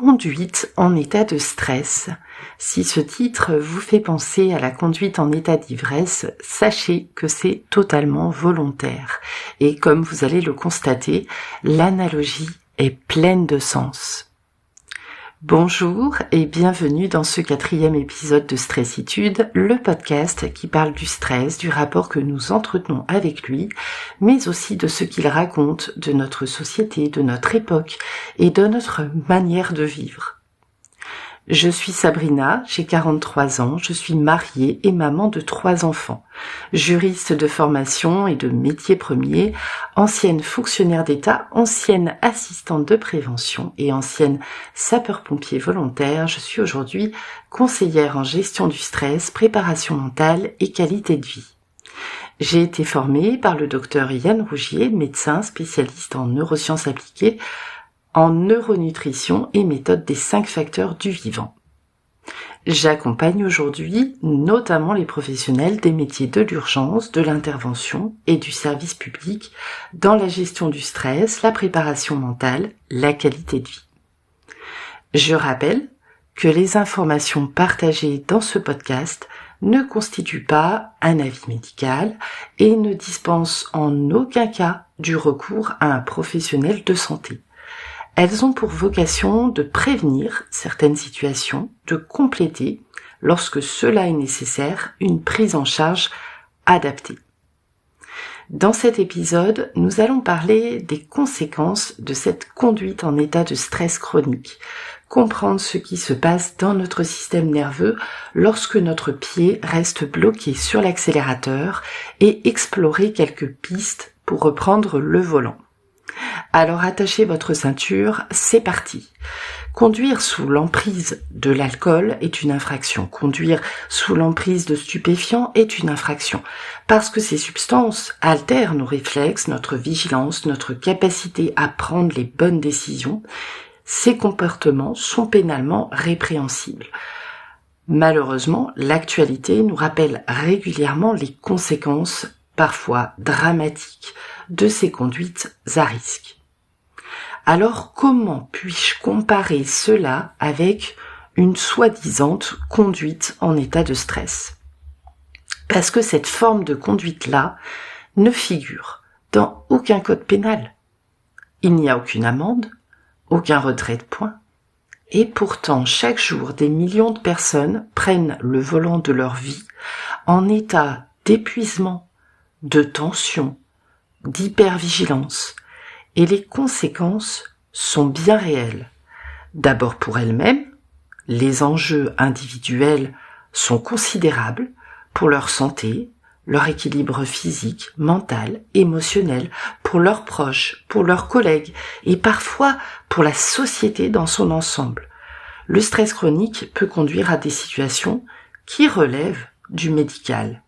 Conduite en état de stress. Si ce titre vous fait penser à la conduite en état d'ivresse, sachez que c'est totalement volontaire. Et comme vous allez le constater, l'analogie est pleine de sens. Bonjour et bienvenue dans ce 4e épisode de Stressitude, le podcast qui parle du stress, du rapport que nous entretenons avec lui, mais aussi de ce qu'il raconte de notre société, de notre époque et de notre manière de vivre. Je suis Sabrina, j'ai 43 ans, je suis mariée et maman de 3 enfants, juriste de formation et de métier premier, ancienne fonctionnaire d'État, ancienne assistante de prévention et ancienne sapeur-pompier volontaire. Je suis aujourd'hui conseillère en gestion du stress, préparation mentale et qualité de vie. J'ai été formée par le docteur Yann Rougier, médecin spécialiste en neurosciences appliquées, en neuronutrition et méthode des 5 facteurs du vivant. J'accompagne aujourd'hui notamment les professionnels des métiers de l'urgence, de l'intervention et du service public dans la gestion du stress, la préparation mentale, la qualité de vie. Je rappelle que les informations partagées dans ce podcast ne constituent pas un avis médical et ne dispensent en aucun cas du recours à un professionnel de santé. Elles ont pour vocation de prévenir certaines situations, de compléter, lorsque cela est nécessaire, une prise en charge adaptée. Dans cet épisode, nous allons parler des conséquences de cette conduite en état de stress chronique, comprendre ce qui se passe dans notre système nerveux lorsque notre pied reste bloqué sur l'accélérateur et explorer quelques pistes pour reprendre le volant. Alors attachez votre ceinture, c'est parti. Conduire sous l'emprise de l'alcool est une infraction. Conduire sous l'emprise de stupéfiants est une infraction. Parce que ces substances altèrent nos réflexes, notre vigilance, notre capacité à prendre les bonnes décisions, ces comportements sont pénalement répréhensibles. Malheureusement, l'actualité nous rappelle régulièrement les conséquences, parfois dramatiques, de ces conduites à risque. Alors comment puis-je comparer cela avec une soi-disant conduite en état de stress ? Parce que cette forme de conduite-là ne figure dans aucun code pénal. Il n'y a aucune amende, aucun retrait de points, et pourtant chaque jour des millions de personnes prennent le volant de leur vie en état d'épuisement, de tension, d'hypervigilance, et les conséquences sont bien réelles. D'abord pour elles-mêmes, les enjeux individuels sont considérables pour leur santé, leur équilibre physique, mental, émotionnel, pour leurs proches, pour leurs collègues et parfois pour la société dans son ensemble. Le stress chronique peut conduire à des situations qui relèvent du médical.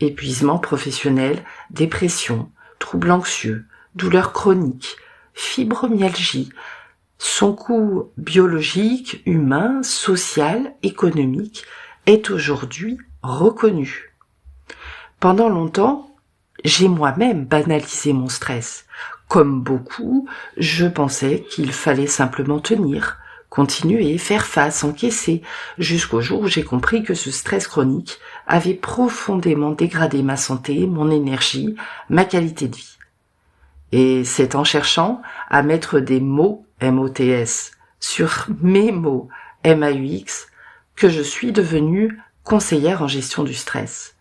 Épuisement professionnel, dépression, troubles anxieux, douleurs chroniques, fibromyalgie. Son coût biologique, humain, social, économique est aujourd'hui reconnu. Pendant longtemps, j'ai moi-même banalisé mon stress. Comme beaucoup, je pensais qu'il fallait simplement tenir, continuer, faire face, encaisser, jusqu'au jour où j'ai compris que ce stress chronique avait profondément dégradé ma santé, mon énergie, ma qualité de vie. Et c'est en cherchant à mettre des mots MOTS sur mes mots MAUX que je suis devenue conseillère en gestion du stress.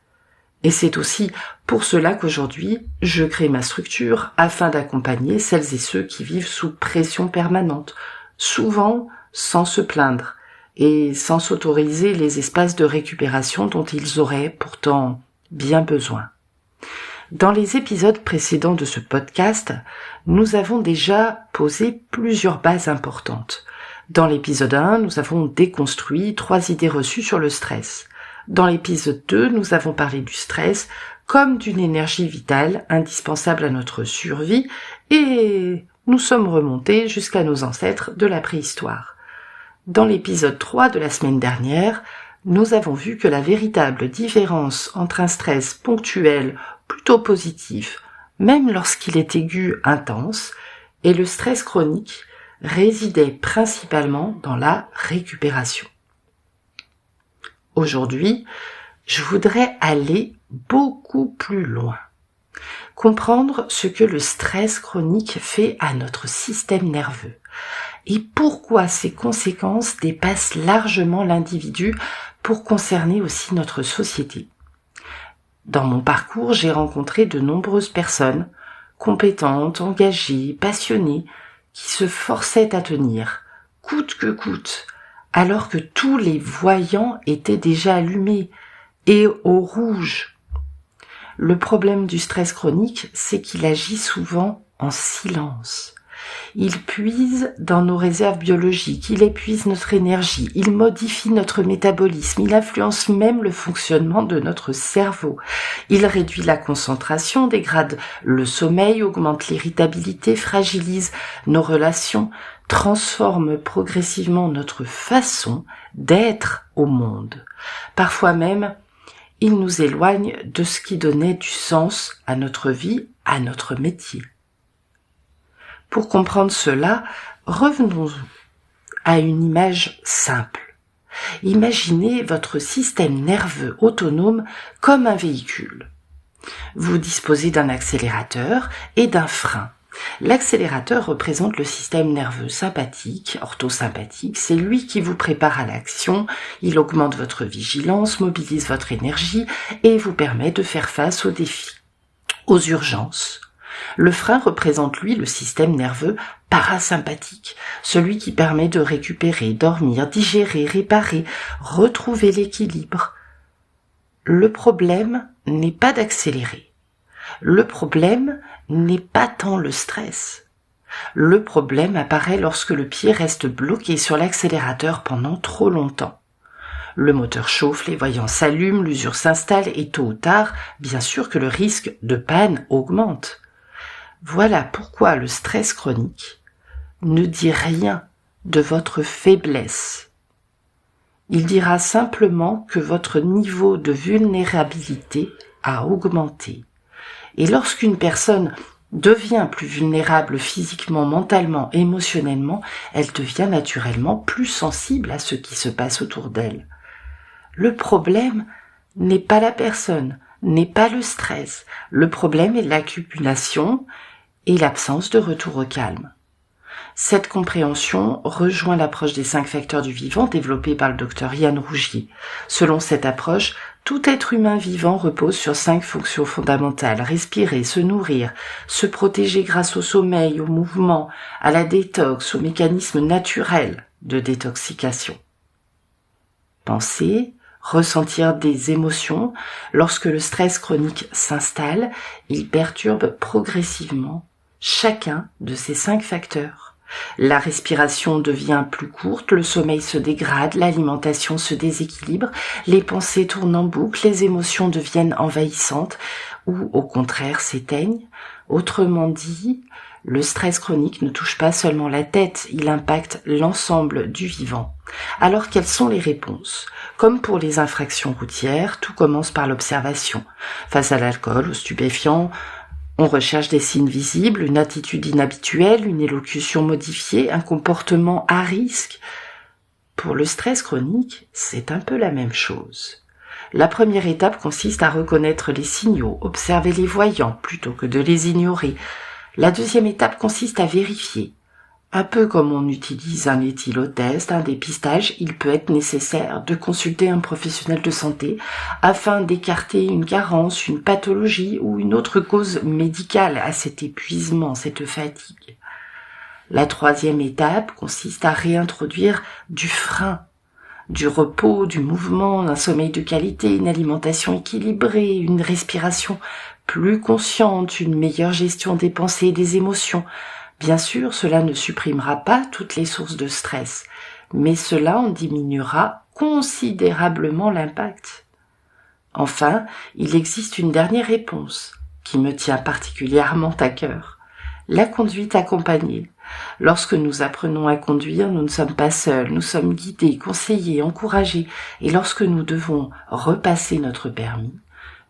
Et c'est aussi pour cela qu'aujourd'hui, je crée ma structure afin d'accompagner celles et ceux qui vivent sous pression permanente, souvent sans se plaindre et sans s'autoriser les espaces de récupération dont ils auraient pourtant bien besoin. Dans les épisodes précédents de ce podcast, nous avons déjà posé plusieurs bases importantes. Dans l'épisode 1, nous avons déconstruit 3 idées reçues sur le stress. Dans l'épisode 2, nous avons parlé du stress comme d'une énergie vitale indispensable à notre survie et nous sommes remontés jusqu'à nos ancêtres de la préhistoire. Dans l'épisode 3 de la semaine dernière, nous avons vu que la véritable différence entre un stress ponctuel plutôt positif, même lorsqu'il est aigu intense, et le stress chronique résidait principalement dans la récupération. Aujourd'hui, je voudrais aller beaucoup plus loin. Comprendre ce que le stress chronique fait à notre système nerveux et pourquoi ses conséquences dépassent largement l'individu pour concerner aussi notre société. Dans mon parcours, j'ai rencontré de nombreuses personnes compétentes, engagées, passionnées, qui se forçaient à tenir, coûte que coûte, alors que tous les voyants étaient déjà allumés et au rouge. Le problème du stress chronique, c'est qu'il agit souvent en silence. Il puise dans nos réserves biologiques, il épuise notre énergie, il modifie notre métabolisme, il influence même le fonctionnement de notre cerveau. Il réduit la concentration, dégrade le sommeil, augmente l'irritabilité, fragilise nos relations, transforme progressivement notre façon d'être au monde. Parfois même, il nous éloigne de ce qui donnait du sens à notre vie, à notre métier. Pour comprendre cela, revenons à une image simple. Imaginez votre système nerveux autonome comme un véhicule. Vous disposez d'un accélérateur et d'un frein. L'accélérateur représente le système nerveux sympathique, orthosympathique, c'est lui qui vous prépare à l'action, il augmente votre vigilance, mobilise votre énergie et vous permet de faire face aux défis, aux urgences. Le frein représente, lui, le système nerveux parasympathique, celui qui permet de récupérer, dormir, digérer, réparer, retrouver l'équilibre. Le problème n'est pas d'accélérer. Le problème n'est pas tant le stress. Le problème apparaît lorsque le pied reste bloqué sur l'accélérateur pendant trop longtemps. Le moteur chauffe, les voyants s'allument, l'usure s'installe et tôt ou tard, bien sûr que le risque de panne augmente. Voilà pourquoi le stress chronique ne dit rien de votre faiblesse. Il dira simplement que votre niveau de vulnérabilité a augmenté. Et lorsqu'une personne devient plus vulnérable physiquement, mentalement, émotionnellement, elle devient naturellement plus sensible à ce qui se passe autour d'elle. Le problème n'est pas la personne, n'est pas le stress. Le problème est l'accumulation et l'absence de retour au calme. Cette compréhension rejoint l'approche des 5 facteurs du vivant développée par le docteur Yann Rougier. Selon cette approche, tout être humain vivant repose sur 5 fonctions fondamentales: respirer, se nourrir, se protéger grâce au sommeil, au mouvement, à la détox, aux mécanismes naturels de détoxication. Penser, ressentir des émotions. Lorsque le stress chronique s'installe, il perturbe progressivement chacun de ces 5 facteurs. La respiration devient plus courte, le sommeil se dégrade, l'alimentation se déséquilibre, les pensées tournent en boucle, les émotions deviennent envahissantes ou au contraire s'éteignent. Autrement dit, le stress chronique ne touche pas seulement la tête, il impacte l'ensemble du vivant. Alors quelles sont les réponses ? Comme pour les infractions routières, tout commence par l'observation. Face à l'alcool, aux stupéfiants, on recherche des signes visibles, une attitude inhabituelle, une élocution modifiée, un comportement à risque. Pour le stress chronique, c'est un peu la même chose. La première étape consiste à reconnaître les signaux, observer les voyants plutôt que de les ignorer. La deuxième étape consiste à vérifier. Un peu comme on utilise un éthylotest, un dépistage, il peut être nécessaire de consulter un professionnel de santé afin d'écarter une carence, une pathologie ou une autre cause médicale à cet épuisement, cette fatigue. La troisième étape consiste à réintroduire du frein, du repos, du mouvement, un sommeil de qualité, une alimentation équilibrée, une respiration plus consciente, une meilleure gestion des pensées et des émotions. Bien sûr, cela ne supprimera pas toutes les sources de stress, mais cela en diminuera considérablement l'impact. Enfin, il existe une dernière réponse qui me tient particulièrement à cœur. La conduite accompagnée. Lorsque nous apprenons à conduire, nous ne sommes pas seuls, nous sommes guidés, conseillés, encouragés, et lorsque nous devons repasser notre permis,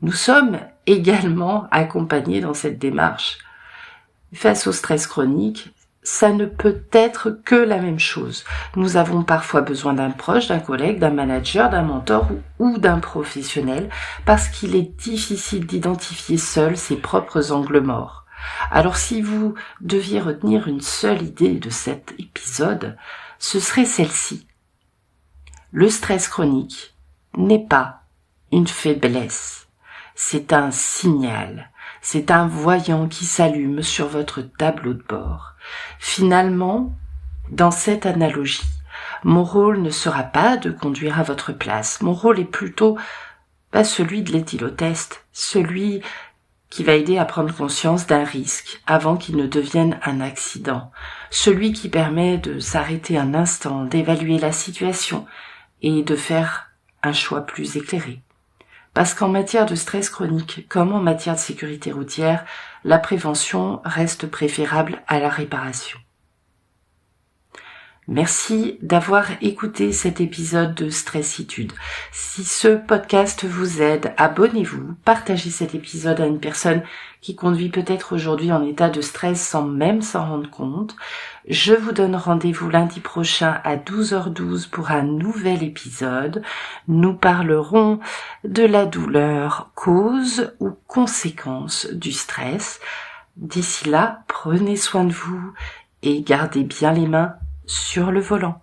nous sommes également accompagnés dans cette démarche. Face au stress chronique, ça ne peut être que la même chose. Nous avons parfois besoin d'un proche, d'un collègue, d'un manager, d'un mentor ou d'un professionnel parce qu'il est difficile d'identifier seul ses propres angles morts. Alors si vous deviez retenir une seule idée de cet épisode, ce serait celle-ci. Le stress chronique n'est pas une faiblesse, c'est un signal. C'est un voyant qui s'allume sur votre tableau de bord. Finalement, dans cette analogie, mon rôle ne sera pas de conduire à votre place. Mon rôle est plutôt celui de l'éthylotest, celui qui va aider à prendre conscience d'un risque avant qu'il ne devienne un accident, celui qui permet de s'arrêter un instant, d'évaluer la situation et de faire un choix plus éclairé. Parce qu'en matière de stress chronique, comme en matière de sécurité routière, la prévention reste préférable à la réparation. Merci d'avoir écouté cet épisode de Stressitude. Si ce podcast vous aide, abonnez-vous, partagez cet épisode à une personne qui conduit peut-être aujourd'hui en état de stress sans même s'en rendre compte. Je vous donne rendez-vous lundi prochain à 12h12 pour un nouvel épisode. Nous parlerons de la douleur, cause ou conséquence du stress. D'ici là, prenez soin de vous et gardez bien les mains sur le volant.